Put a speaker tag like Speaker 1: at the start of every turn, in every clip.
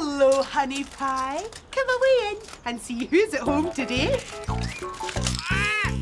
Speaker 1: Hello, honey pie. Come away in and see who's at home today.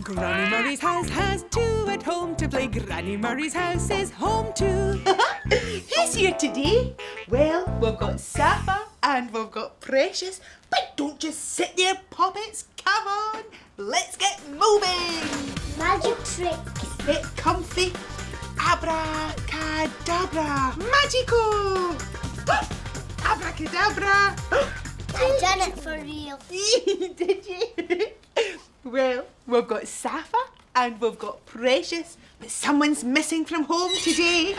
Speaker 2: Granny Murray's house has two at home to play. Granny Murray's house is home too.
Speaker 1: Who's here today? Well, we've got Sapphire and we've got Precious. But don't just sit there, puppets. Come on, let's get moving.
Speaker 3: Magic trick.
Speaker 1: Get comfy. Abracadabra. Magico. Abracadabra.
Speaker 3: I've done it for real.
Speaker 1: Did you? Well, we've got Sapphire and we've got Precious, but someone's missing from home today.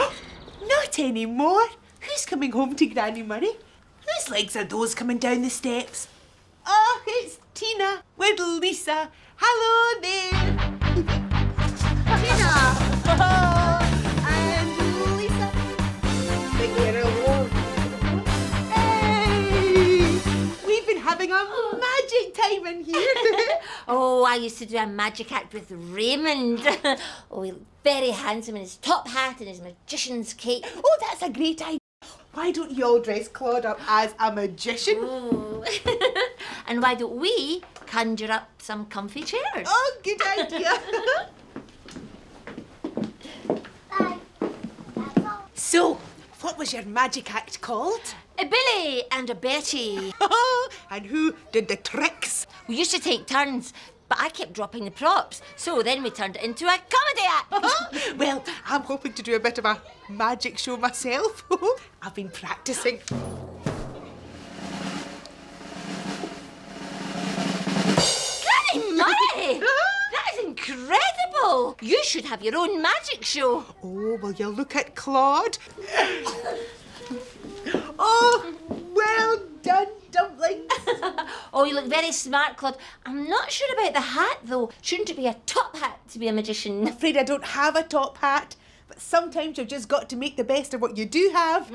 Speaker 1: Not anymore. Who's coming home to Granny Murray? Whose legs are those coming down the steps? Oh, it's Tina with Lisa. Hello there.
Speaker 3: Tina.
Speaker 1: Oh, and Lisa. Big hair award. Hey! We've been having a magic time in here.
Speaker 4: Oh, I used to do a magic act with Raymond. Oh, he looked very handsome in his top hat and his magician's cape.
Speaker 1: Oh, that's a great idea. Why don't you all dress Claude up as a magician?
Speaker 4: Oh. And why don't we conjure up some comfy chairs?
Speaker 1: Oh, good idea.
Speaker 3: Bye. That's all.
Speaker 1: So, what was your magic act called?
Speaker 4: A Billy and a Betty.
Speaker 1: And who did the tricks?
Speaker 4: We used to take turns, but I kept dropping the props. So then we turned it into a comedy act.
Speaker 1: Well, I'm hoping to do a bit of a magic show myself. I've been practicing.
Speaker 4: Granny Murray! That is incredible! You should have your own magic show.
Speaker 1: Oh, will you look at Claude? Oh, well done, dumplings.
Speaker 4: Oh, you look very smart, Claude. I'm not sure about the hat, though. Shouldn't it be a top hat to be a magician?
Speaker 1: I'm afraid I don't have a top hat, but sometimes you've just got to make the best of what you do have.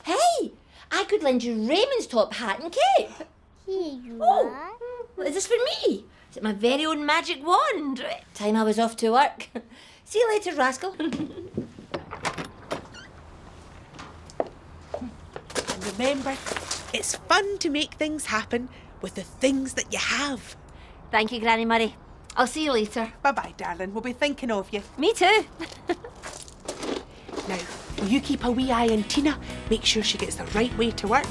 Speaker 4: Hey, I could lend you Raymond's top hat and cape.
Speaker 3: Here you
Speaker 4: Oh,
Speaker 3: are.
Speaker 4: is this for me? Is it my very own magic wand? Time I was off to work. See you later, rascal.
Speaker 1: And remember, it's fun to make things happen with the things that you have.
Speaker 4: Thank you, Granny Murray. I'll see you later.
Speaker 1: Bye-bye, darling. We'll be thinking of you.
Speaker 4: Me too.
Speaker 1: Now, will you keep a wee eye on Tina? Make sure she gets the right way to work.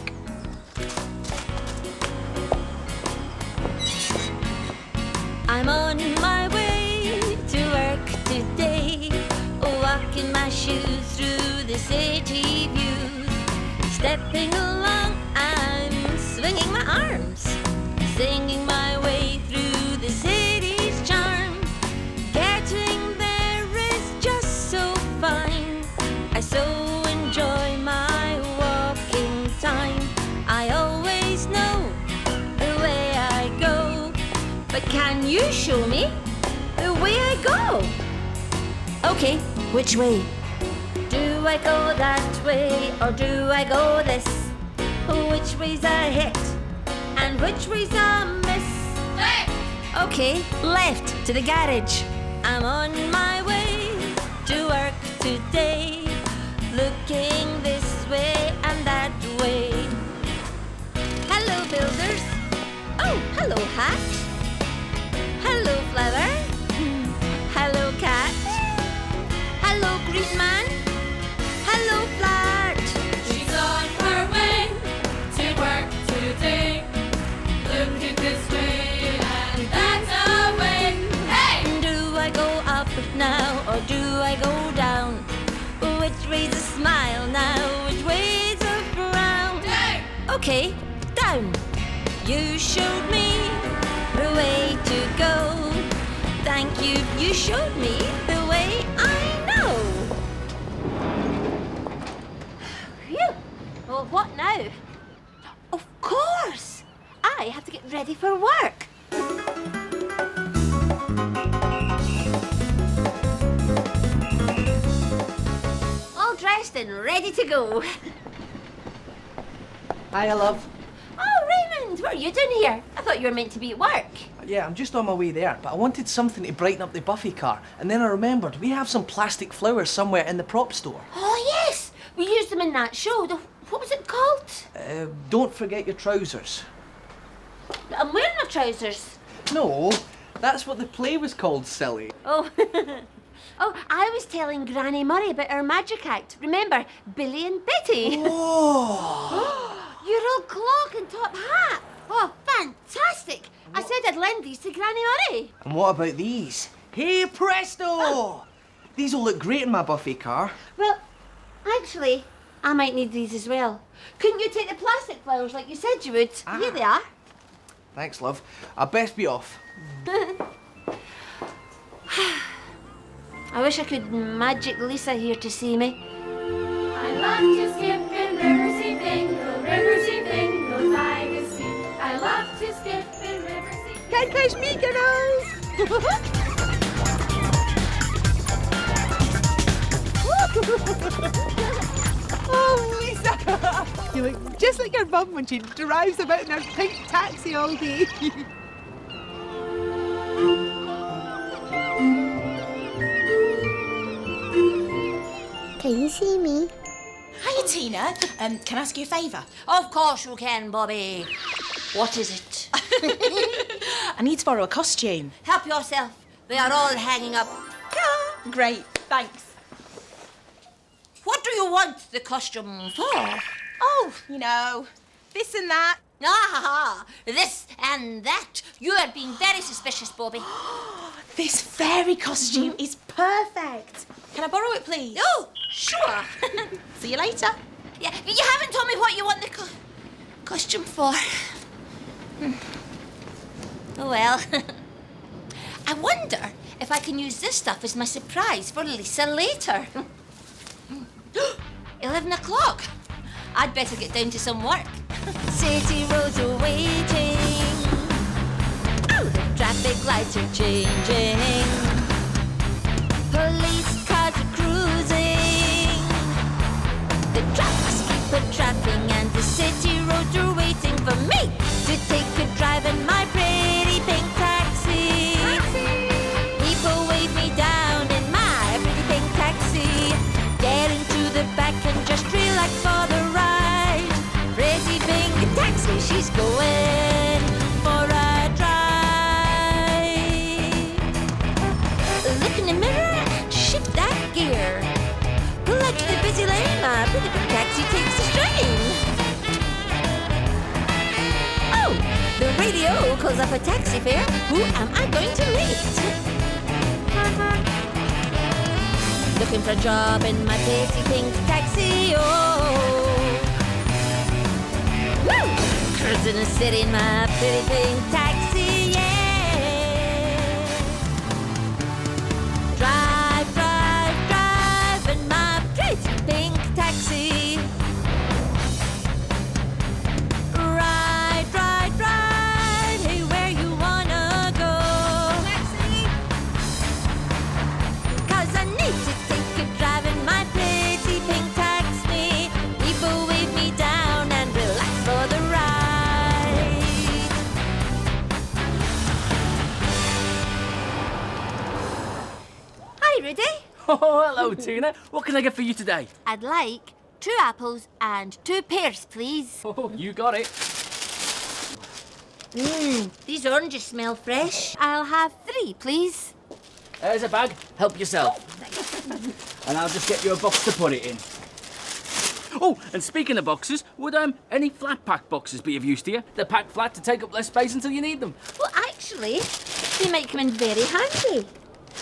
Speaker 4: I'm on my way to work today, walking my shoes through the city views. Stepping along, I'm swinging my arms, singing my way through the city's charm. Getting there is just so fine. I so enjoy my walking time. I always know the way I go, but can you show me the way I go? Okay, which way? Do I go that way or do I go this? Which way's a hit and which way's a miss? Left! Okay, left to the garage. I'm on my way to work today, looking this way and that way. Hello, builders. Oh, hello, hat. Hello, flower. Hello, cat. Hello, green man. Hello, flat.
Speaker 5: She's on her way to work today. Looking this way and that's away. Hey!
Speaker 4: Do I go up now or do I go down? Which way's a smile now? Which way's a frown?
Speaker 5: Down!
Speaker 4: Okay, down. You showed me the way to go. Thank you, you showed me the way I know. Phew. Well, what now? Of course! I have to get ready for work. All dressed and ready to go.
Speaker 6: Hiya, love.
Speaker 4: Oh, Raymond, what are you doing here? I thought you were meant to be at work.
Speaker 6: Yeah, I'm just on my way there, but I wanted something to brighten up the Buffy car, and then I remembered we have some plastic flowers somewhere in the prop store.
Speaker 4: Oh, yes! We used them in that show. What was it called?
Speaker 6: Don't forget your trousers.
Speaker 4: I'm wearing my trousers.
Speaker 6: No, that's what the play was called, silly.
Speaker 4: Oh. Oh, I was telling Granny Murray about our magic act. Remember, Billy and Betty?
Speaker 6: Oh!
Speaker 4: Your old clock and top hat. Oh, fantastic. I said I'd lend these to Granny Murray.
Speaker 6: And what about these? Hey, presto! These will look great in my buffy car.
Speaker 4: Well, actually, I might need these as well. Couldn't you take the plastic flowers like you said you would? Here they are.
Speaker 6: Thanks, love. I'd best be off.
Speaker 4: I wish I could magic Lisa here to see me.
Speaker 5: I love to skip in Riverseafingal by the sea. I love to skip in Riverseafingal.
Speaker 1: Can't catch me, girls! Oh, Lisa! You look just like your mum when she drives about in her pink taxi all day.
Speaker 3: Can you see me?
Speaker 7: Hiya, Tina. Can I ask you a favour?
Speaker 4: Of course you can, Bobby. What is it?
Speaker 7: I need to borrow a costume.
Speaker 4: Help yourself. They are all hanging up.
Speaker 7: Great, thanks.
Speaker 4: What do you want the costume for?
Speaker 7: Oh, you know, this and that.
Speaker 4: Ah, this and that. You are being very suspicious, Bobby.
Speaker 7: This fairy costume is perfect. Can I borrow it, please?
Speaker 4: Oh, sure.
Speaker 7: See you later.
Speaker 4: Yeah, but you haven't told me what you want the costume for. Oh, well. I wonder if I can use this stuff as my surprise for Lisa later. 11 o'clock. I'd better get down to some work. City roads are waiting. Oh, the traffic lights are changing. Police cars are cruising. The trucks keep a-trapping and the city roads are waiting for me to take a drive in my pretty pink taxi. People wave me down in my pretty pink taxi. Get into the back and just relax for the ride. Pretty pink taxi, she's going for a drive. Look in the mirror and shift that gear. Pull out to the busy lane, my pretty pink taxi takes the strain. Oh, the radio calls up a taxi fare. Who am I going to meet? Looking for a job in my pretty pink taxi, oh. Woo! Cruising the city in my pretty pink taxi, yeah. Drive, drive, drive in my pretty pink taxi. Ride, ride, ride, hey, where you wanna go? Taxi! 'Cause I need to take a drive in my pretty pink taxi. People wave me down and relax for the ride. Hi, Rudy.
Speaker 8: Oh, hello, Tina. What can I get for you today?
Speaker 4: I'd like 2 apples and 2 pears, please.
Speaker 8: Oh, you got it.
Speaker 4: These oranges smell fresh. I'll have 3, please.
Speaker 8: There's a bag. Help yourself. And I'll just get you a box to put it in. Oh, and speaking of boxes, would any flat pack boxes be of use to you? They're packed flat to take up less space until you need them.
Speaker 4: Well, actually, they might come in very handy.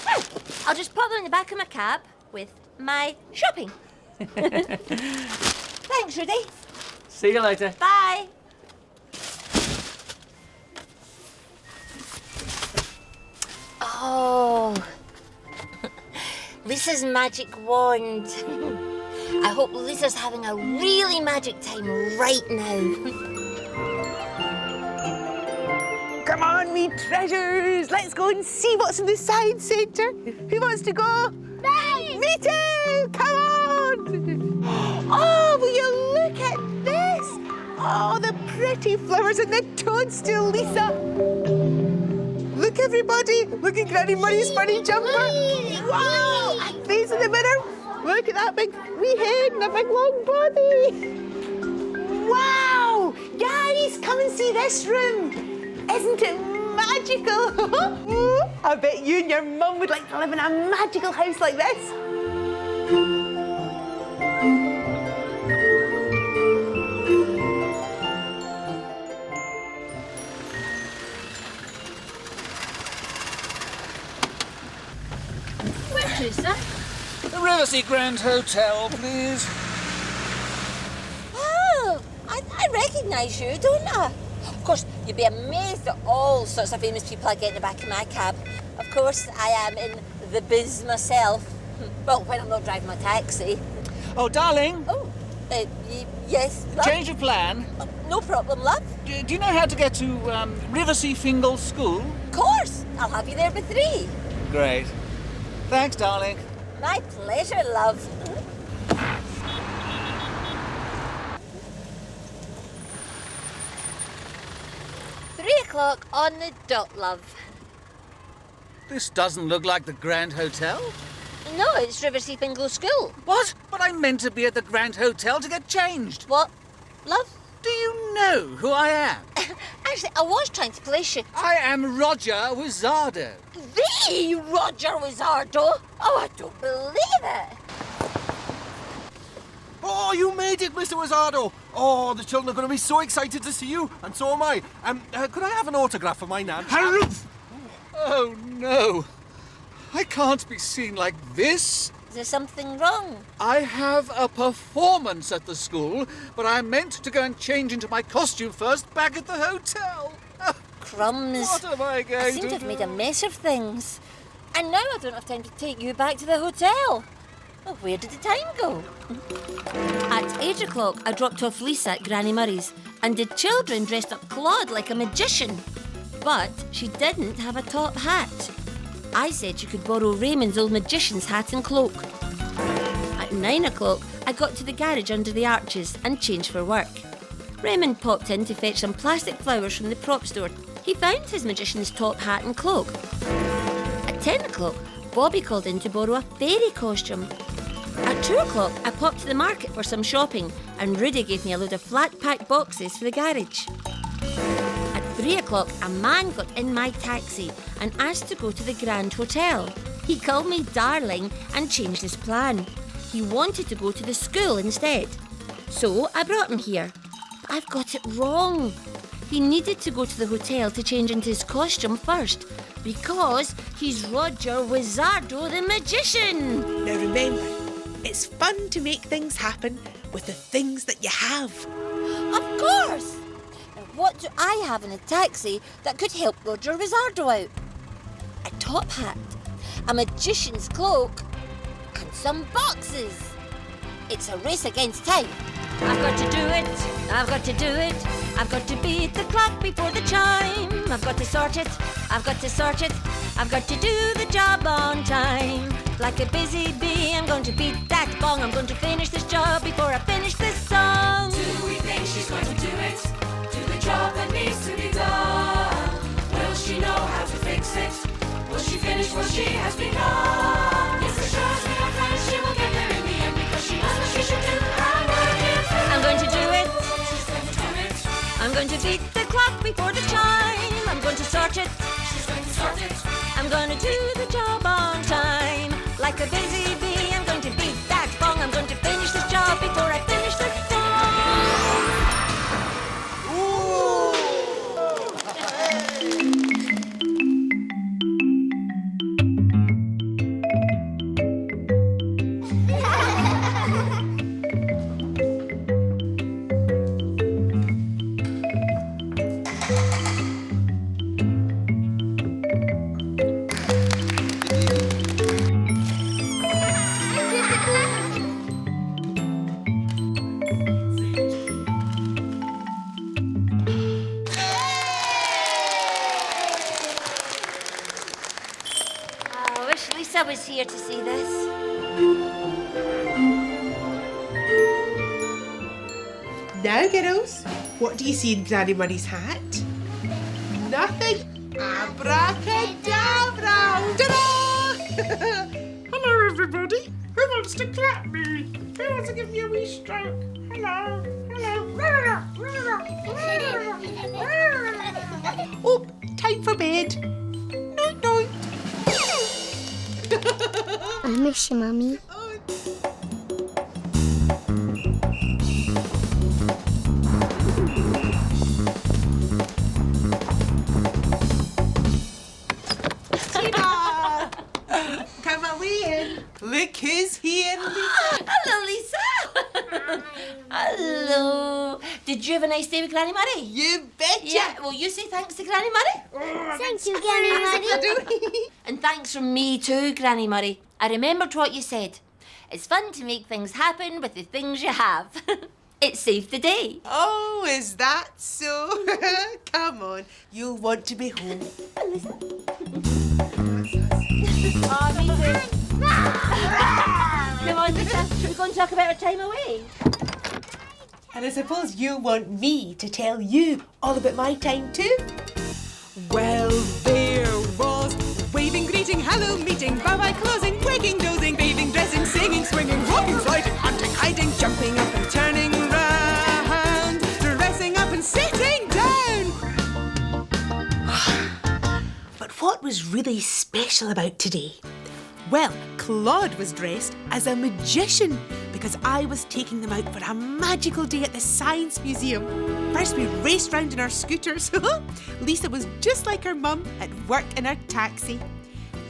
Speaker 4: Well, I'll just pop them in the back of my cab with my shopping. Thanks, Rudy.
Speaker 8: See you later.
Speaker 4: Bye. Oh, Lisa's magic wand. I hope Lisa's having a really magic time right now.
Speaker 1: Come on, me treasures. Let's go and see what's in the science centre. Who wants to go? Me too. Come on. Oh, will you look at this? Oh, the pretty flowers and the toadstool, Lisa. Look, everybody. Look at Granny Murray's funny jumper. Wow. Face in the mirror. Look at that big wee head and a big long body. this room. Isn't it magical? I bet you and your mum would like to live in a magical house like this.
Speaker 4: Where to, sir?
Speaker 9: The Riversea Grand Hotel, please.
Speaker 4: Oh, I recognise you, don't I? Of course, you'd be amazed at all sorts of famous people I get in the back of my cab. Of course, I am in the biz myself. Well, when I'm not driving my taxi.
Speaker 9: Oh, darling,
Speaker 4: Oh, yes, love?
Speaker 9: change of plan.
Speaker 4: Oh, no problem, love.
Speaker 9: Do you know how to get to Riverseafingel School?
Speaker 4: Of course, I'll have you there by 3.
Speaker 9: Great. Thanks, darling.
Speaker 4: My pleasure, love. 3 o'clock on the dot, love.
Speaker 9: This doesn't look like the Grand Hotel.
Speaker 4: No, it's Riverseafingel School.
Speaker 9: What? But I meant to be at the Grand Hotel to get changed.
Speaker 4: What, love?
Speaker 9: Do you know who I am?
Speaker 4: Actually, I was trying to place you.
Speaker 9: I am Roger Wizardo.
Speaker 4: The Roger Wizardo? Oh, I don't believe it.
Speaker 10: Oh, you made it, Mr. Wizardo. Oh, the children are going to be so excited to see you, and so am I. Could I have an autograph for my nan?
Speaker 9: Haruf! Oh, no. I can't be seen like this.
Speaker 4: Is there something wrong?
Speaker 9: I have a performance at the school, but I meant to go and change into my costume first back at the hotel.
Speaker 4: Crumbs.
Speaker 9: What am I going
Speaker 4: I seem to have made a mess of things. And now I don't have time to take you back to the hotel. Well, where did the time go? At 8 o'clock, I dropped off Lisa at Granny Murray's, and the children dressed up Claude like a magician. But she didn't have a top hat. I said she could borrow Raymond's old magician's hat and cloak. At 9 o'clock, I got to the garage under the arches and changed for work. Raymond popped in to fetch some plastic flowers from the prop store. He found his magician's top hat and cloak. At 10 o'clock, Bobby called in to borrow a fairy costume. At 2 o'clock, I popped to the market for some shopping, and Rudy gave me a load of flat-pack boxes for the garage. At 3 o'clock, a man got in my taxi and asked to go to the Grand Hotel. He called me darling and changed his plan. He wanted to go to the school instead. So I brought him here. But I've got it wrong. He needed to go to the hotel to change into his costume first, because he's Roger Wizardo the magician.
Speaker 7: Now remember, it's fun to make things happen with the things that you have.
Speaker 4: Of course! Now, what do I have in a taxi that could help Roger Wizardo out? A top hat, a magician's cloak, and some boxes. It's a race against time. I've got to do it, I've got to do it. I've got to beat the clock before the chime. I've got to sort it, I've got to sort it. I've got to do the job on time. Like a busy bee, I'm going to beat that gong. I'm going to finish this job before I finish this song.
Speaker 5: Do we think she's going to do it? Do the job that needs to be done? Will she know how to fix it? Will she finish what she has begun? Yes, as sure as we are friends, she will get there in the end, because she knows what she should do and work it through.
Speaker 4: I'm going to do it.
Speaker 5: She's going to do it.
Speaker 4: I'm going to beat the clock before the chime. I'm going to sort it.
Speaker 5: She's going to sort it.
Speaker 4: I'm going to do the job on time. Like a busy bee, I'm going to beat that gong. I'm going to finish this job before I finish this song. I wish Lisa was here to see this.
Speaker 7: Now, girls, what do you see in Granny Murray's hat?
Speaker 1: Nothing. Abracadabra! Ta-da!
Speaker 2: Hello, everybody. Who wants to clap me? Who wants to give me a wee stroke? Hello. Hello.
Speaker 3: miss you, Mummy.
Speaker 1: Tina! Come away in. Look who's here, Lisa.
Speaker 4: Hello, Lisa. Hello. Did you have a nice day with Granny Murray?
Speaker 1: You betcha.
Speaker 4: Yeah, well, you say thanks to Granny Murray.
Speaker 3: Thank you, Granny Murray.
Speaker 4: And thanks from me too, Granny Murray. I remembered what you said. It's fun to make things happen with the things you have. It saved the day.
Speaker 1: Oh, is that so? Come on, you'll want to be home.
Speaker 4: Oh, me too. Come on, Lisa. Should we go and talk about our time away?
Speaker 1: And I suppose you want me to tell you all about my time too?
Speaker 2: Well, there was waving, greeting, hello, meeting, bye-bye, closing, waking, dozing, bathing, dressing, singing, swinging, walking, sliding, hunting, hiding, jumping up and turning round, dressing up and sitting down.
Speaker 1: But what was really special about today? Well, Claude was dressed as a magician because I was taking them out for a magical day at the Science Museum. First we raced round in our scooters. Lisa was just like her mum at work in her taxi.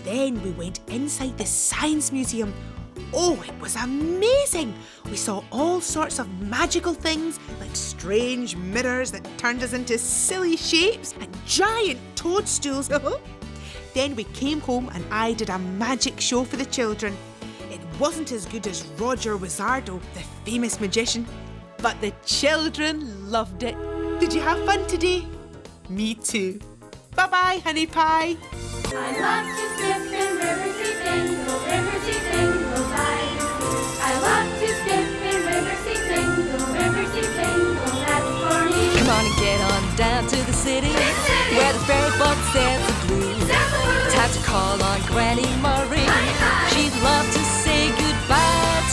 Speaker 1: Then we went inside the Science Museum. Oh, it was amazing! We saw all sorts of magical things like strange mirrors that turned us into silly shapes and giant toadstools. Then we came home and I did a magic show for the children. It wasn't as good as Roger Wizzardo, the famous magician, but the children loved it. Did you have fun today? Me too. Bye-bye, honey pie.
Speaker 5: I love to skip in Riverseafingal, Riverseafingal by the sea. I love to skip in Riverseafingal, Riverseafingal, that's for me.
Speaker 2: Come on and get on down to the city, where the ferry boat sails the blue. Time to call on Granny